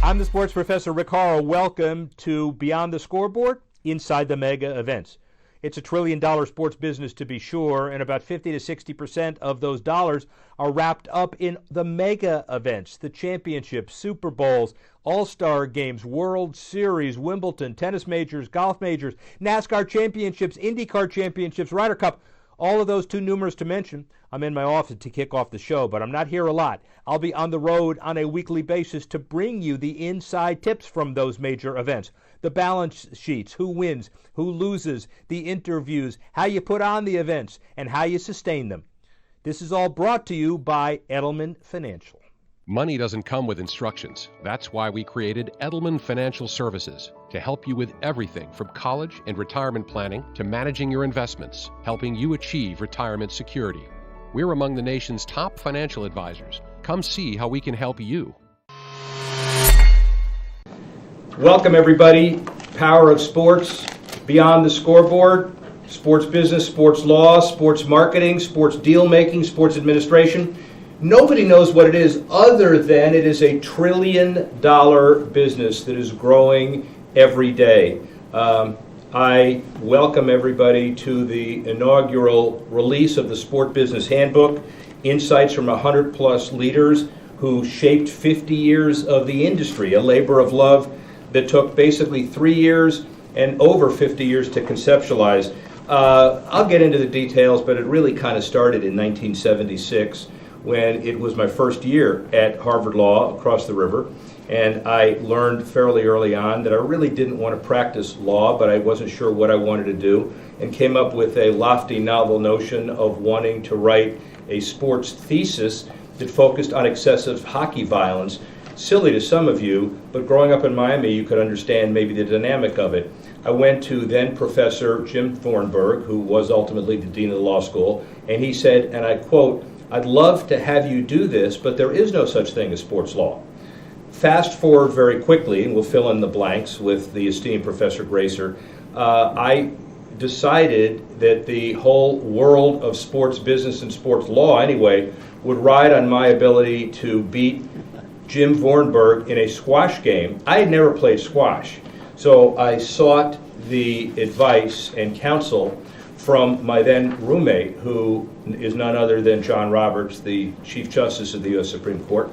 I'm the sports professor, Rick Horrow. Welcome to Beyond the Scoreboard, Inside the Mega Events. It's a trillion-dollar sports business, to be sure, and about 50 to 60% of those dollars are wrapped up in the mega events, the championships, Super Bowls, All-Star Games, World Series, Wimbledon, tennis majors, golf majors, NASCAR championships, IndyCar championships, Ryder Cup. All of those too numerous to mention. I'm in my office to kick off the show, but I'm not here a lot. I'll be on the road on a weekly basis to bring you the inside tips from those major events. The balance sheets, who wins, who loses, the interviews, how you put on the events, and how you sustain them. This is all brought to you by Edelman Financial. Money doesn't come with instructions. That's why we created Edelman Financial Services to help you with everything from college and retirement planning to managing your investments, helping you achieve retirement security. We're among the nation's top financial advisors. Come see how we can help you. Welcome, everybody. Power of Sports, Beyond the Scoreboard, sports business, sports law, sports marketing, sports deal making, sports administration. Nobody knows what it is other than it is a $1 trillion business that is growing every day. I welcome everybody to the inaugural release of the Sport Business Handbook, insights from 100 plus leaders who shaped 50 years of the industry, a labor of love that took basically 3 years and over 50 years to conceptualize. I'll get into the details, but it really kind of started in 1976 when it was my first year at Harvard Law across the river. And I learned fairly early on that I really didn't want to practice law, but I wasn't sure what I wanted to do, and came up with a lofty, novel notion of wanting to write a sports thesis that focused on excessive hockey violence. Silly to some of you, but growing up in Miami, you could understand maybe the dynamic of it. I went to then Professor Jim Thornburg, who was ultimately the dean of the law school, and he said, and I quote, "I'd love to have you do this, but there is no such thing as sports law." Fast forward very quickly, and we'll fill in the blanks with the esteemed Professor Gracer. I decided that the whole world of sports business and sports law, anyway, would ride on my ability to beat Jim Thornburg in a squash game. I had never played squash, so I sought the advice and counsel from my then roommate, who is none other than John Roberts, the Chief Justice of the U.S. Supreme Court,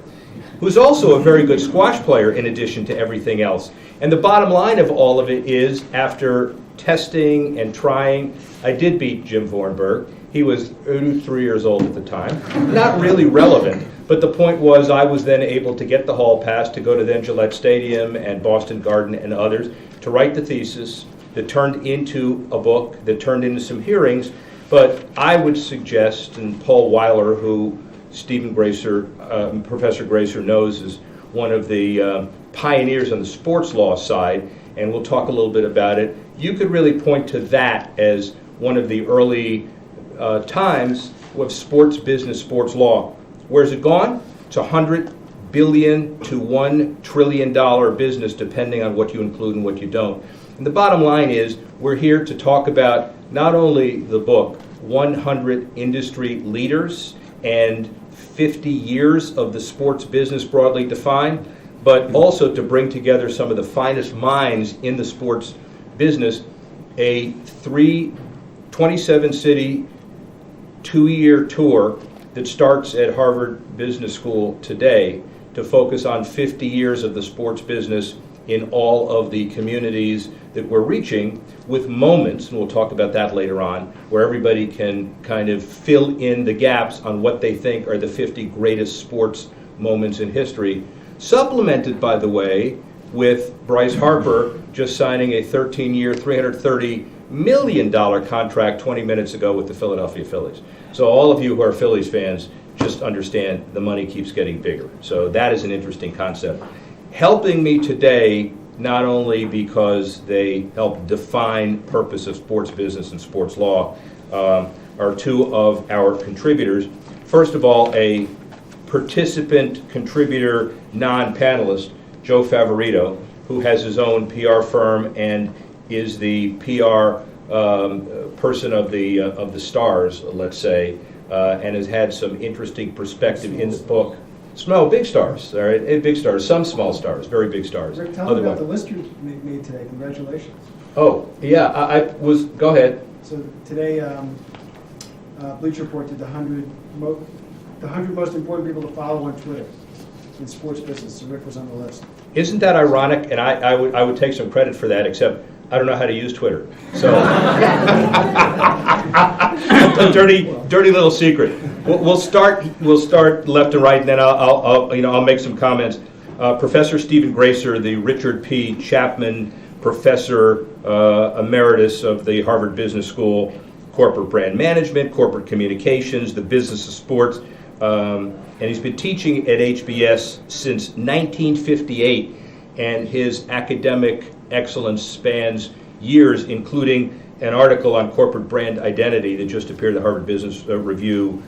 who's also a very good squash player in addition to everything else. And the bottom line of all of it is, after testing and trying, I did beat Jim Thornburg. He was 83 years old at the time. Not really relevant, but the point was I was then able to get the hall pass to go to then Gillette Stadium and Boston Garden and others to write the thesis that turned into a book, that turned into some hearings. But I would suggest, and Paul Weiler, who Stephen Gracer, Professor Gracer knows is one of the pioneers on the sports law side, and we'll talk a little bit about it. You could really point to that as one of the early times of sports business, sports law. Where's it gone? It's $100 billion to $1 trillion business, depending on what you include and what you don't. And the bottom line is, we're here to talk about not only the book, 100 industry leaders and 50 years of the sports business broadly defined, but also to bring together some of the finest minds in the sports business, a 27-city, 2-year tour that starts at Harvard Business School today to focus on 50 years of the sports business in all of the communities that we're reaching, with moments, and we'll talk about that later on, where everybody can kind of fill in the gaps on what they think are the 50 greatest sports moments in history, supplemented, by the way, with Bryce Harper just signing a 13-year, $330 million contract 20 minutes ago with the Philadelphia Phillies. So all of you who are Phillies fans just understand the money keeps getting bigger. So that is an interesting concept. Helping me today, not only because they help define purpose of sports business and sports law, are two of our contributors. First of all, a participant, contributor, non-panelist, Joe Favorito, who has his own PR firm and is the PR person of the stars, let's say, and has had some interesting perspective in the book. Small, big stars, all right, big stars, some small stars, very big stars. Rick, tell me about Otherwise- the list you made today. Congratulations. Oh, yeah, I was, go ahead. So today, Bleacher Report did the 100 most important people to follow on Twitter in sports business. So Rick was on the list. Isn't that ironic? And I would take some credit for that, except I don't know how to use Twitter. So, a dirty little secret. We'll start left and right, and then I'll make some comments. Professor Stephen Gracer, the Richard P. Chapman Professor Emeritus of the Harvard Business School, Corporate Brand Management, Corporate Communications, the Business of Sports, and he's been teaching at HBS since 1958, and his academic excellence spans years, including an article on corporate brand identity that just appeared in the Harvard Business Review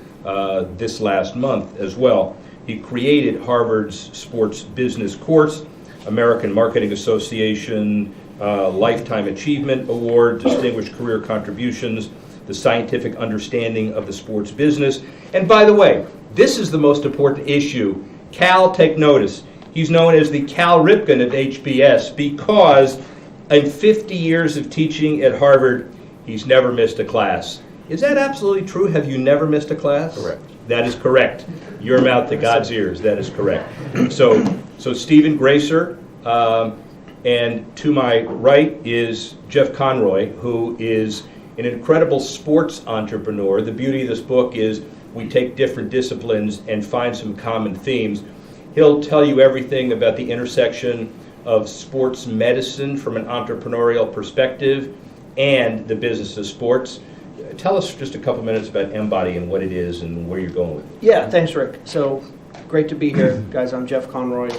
this last month as well. He created Harvard's Sports Business course, American Marketing Association Lifetime Achievement Award, Distinguished Career Contributions, the Scientific Understanding of the Sports Business. And by the way, this is the most important issue. Cal, take notice. He's known as the Cal Ripken of HBS because in 50 years of teaching at Harvard, he's never missed a class. Is that absolutely true? Have you never missed a class? Correct. That is correct. Your mouth to God's ears. That is correct. So Stephen Gracer, and to my right is Jeff Conroy, who is an incredible sports entrepreneur. The beauty of this book is we take different disciplines and find some common themes. He'll tell you everything about the intersection of sports medicine from an entrepreneurial perspective and the business of sports. Tell us just a couple minutes about Embody and what it is and where you're going with it. Yeah, thanks, Rick. So great to be here, guys. I'm Jeff Conroy.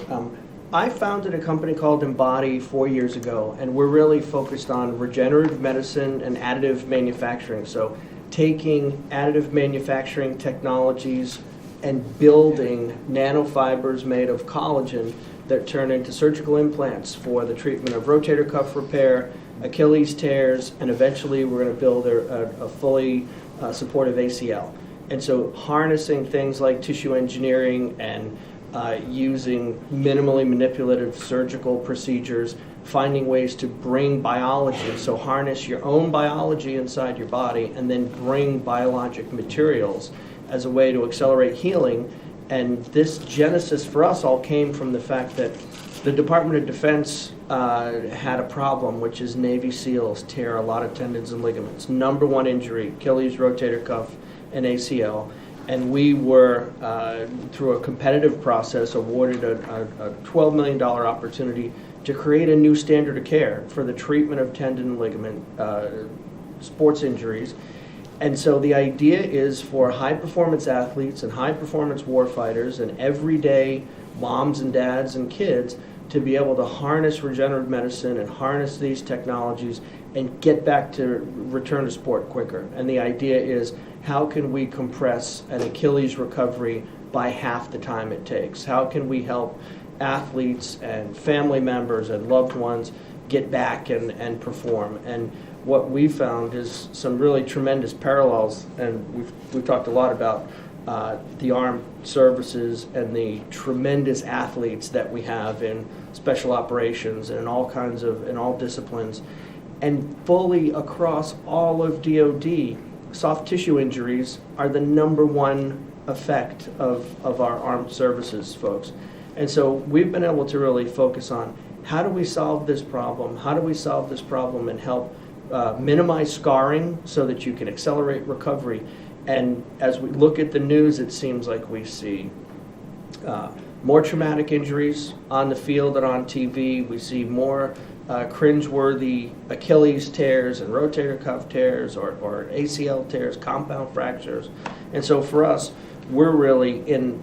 I founded a company called Embody 4 years ago, and we're really focused on regenerative medicine and additive manufacturing. So taking additive manufacturing technologies and building nanofibers made of collagen that turn into surgical implants for the treatment of rotator cuff repair, Achilles tears, and eventually we're going to build a fully supportive ACL. And so harnessing things like tissue engineering and using minimally manipulative surgical procedures, finding ways to bring biology, so harness your own biology inside your body and then bring biologic materials as a way to accelerate healing. And this genesis for us all came from the fact that the Department of Defense had a problem, which is Navy SEALs tear a lot of tendons and ligaments. Number one injury, Achilles, rotator cuff, and ACL. And we were, through a competitive process, awarded a $12 million opportunity to create a new standard of care for the treatment of tendon and ligament sports injuries. And so the idea is for high-performance athletes and high-performance warfighters and everyday moms and dads and kids to be able to harness regenerative medicine and harness these technologies and get back to return to sport quicker. And the idea is, how can we compress an Achilles recovery by half the time it takes? How can we help athletes and family members and loved ones get back and perform? And what we found is some really tremendous parallels, and we've talked a lot about the armed services and the tremendous athletes that we have in special operations and in all disciplines, and fully across all of DoD, soft tissue injuries are the number one effect of our armed services folks. And so we've been able to really focus on how do we solve this problem? How do we solve this problem and help minimize scarring so that you can accelerate recovery? And as we look at the news, it seems like we see more traumatic injuries on the field and on TV. We see more cringeworthy Achilles tears and rotator cuff tears or ACL tears, compound fractures. And so for us, we're really in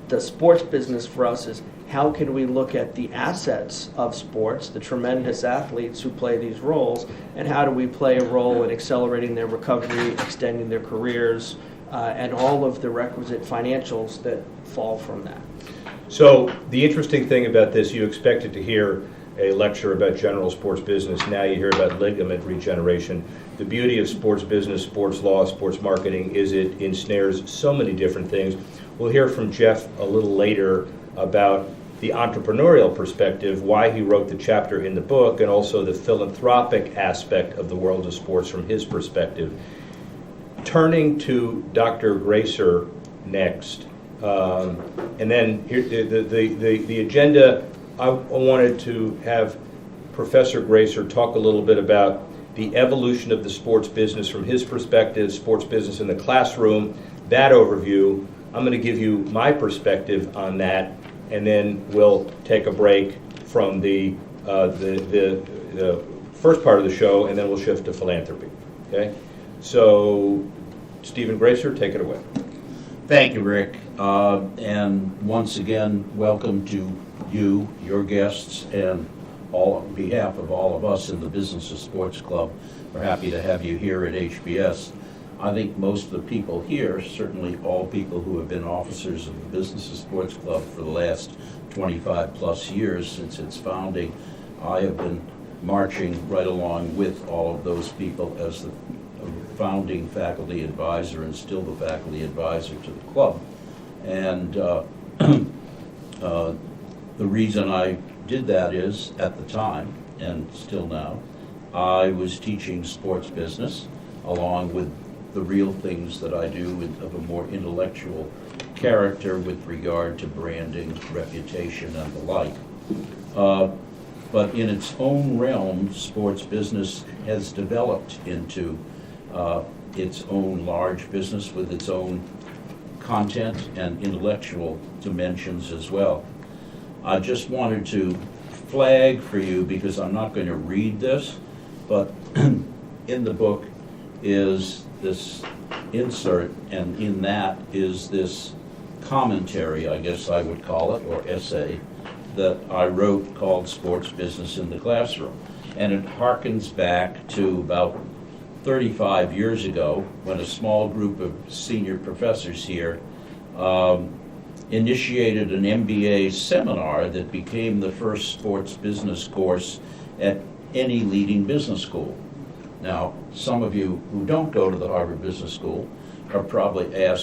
the sports business. For us is, how can we look at the assets of sports, the tremendous athletes who play these roles, and how do we play a role in accelerating their recovery, extending their careers, and all of the requisite financials that fall from that. So the interesting thing about this, you expected to hear a lecture about general sports business. Now you hear about ligament regeneration. The beauty of sports business, sports law, sports marketing is it ensnares so many different things. We'll hear from Jeff a little later about the entrepreneurial perspective, why he wrote the chapter in the book, and also the philanthropic aspect of the world of sports from his perspective. Turning to Dr. Gracer next, and then here, the agenda, I wanted to have Professor Gracer talk a little bit about the evolution of the sports business from his perspective, sports business in the classroom, that overview. I'm going to give you my perspective on that, and then we'll take a break from the first part of the show, and then we'll shift to philanthropy. Okay? So, Stephen Gracer, take it away. Thank you, Rick. And once again, welcome to you, your guests, and on behalf of all of us in the Business of Sports Club. We're happy to have you here at HBS. I think most of the people here, certainly all people who have been officers of the Business of Sports Club for the last 25 plus years since its founding, I have been marching right along with all of those people as the founding faculty advisor and still the faculty advisor to the club. And the reason I did that is, at the time, and still now, I was teaching sports business along with the real things that I do of a more intellectual character with regard to branding, reputation, and the like. But in its own realm, sports business has developed into its own large business with its own content and intellectual dimensions as well. I just wanted to flag for you, because I'm not going to read this, but in the book is this insert, and in that is this commentary, I guess I would call it, or essay, that I wrote called Sports Business in the Classroom. And it harkens back to about 35 years ago when a small group of senior professors here initiated an MBA seminar that became the first sports business course at any leading business school. Now, some of you who don't go to the Harvard Business School are probably asking,